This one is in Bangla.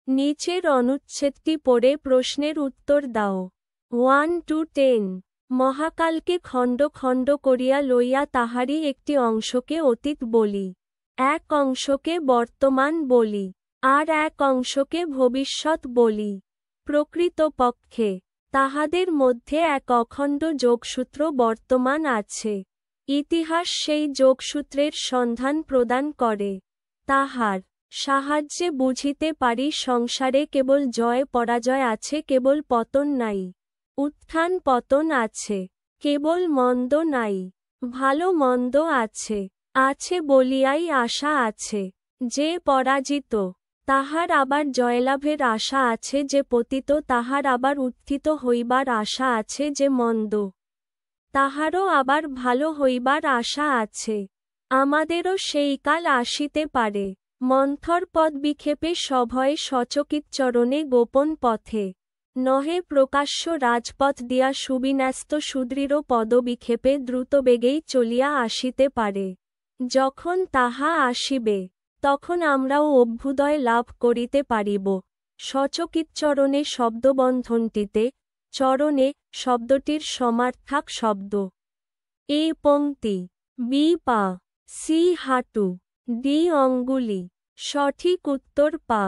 নিচের অনুচ্ছেদটি পড়ে প্রশ্নের উত্তর দাও। 1 to 10 মহাকালকে খণ্ড খণ্ড করিয়া লইয়া তাহারই একটি অংশকে অতীত বলি, এক অংশকে বর্তমান বলি, আর এক অংশকে ভবিষ্যৎ বলি। প্রকৃতপক্ষে তাহাদের মধ্যে এক অখণ্ড যোগসূত্র বর্তমান আছে। ইতিহাস সেই যোগসূত্রের সন্ধান প্রদান করে। তাহার সাহায্যে বুঝিতে পারি সংসারে কেবল জয় পরাজয় আছে, কেবল পতন নাই। উত্থান পতন আছে, কেবল মন্দ নাই। ভালো মন্দ আছে, আছে বলিয়াই আশা আছে। যে পরাজিত তাহার আবার জয়লাভের আশা আছে, যে পতিত তাহার আবার উত্থিত হইবার আশা আছে, যে মন্দ তাহারও আবার ভালো হইবার আশা আছে। আমাদেরও সেই কাল আসিতে পারে, মন্থর পদবিক্ষেপে সভয়ে সচকিতচরণে গোপন পথে, নহে প্রকাশ্য রাজপথ দিয়া সুবিন্যস্ত সুদৃঢ় পদবিক্ষেপে দ্রুতবেগেই চলিয়া আসিতে পারে। যখন তাহা আসিবে, তখন আমরাও অভ্যুদয় লাভ করিতে পারিব। সচকিতচরণে শব্দবন্ধনটিতে চরণে শব্দটির সমার্থক শব্দ। এ পংক্তি, বি পা, সি হাঁটু, ডি অঙ্গুলি। সঠিক উত্তর পা।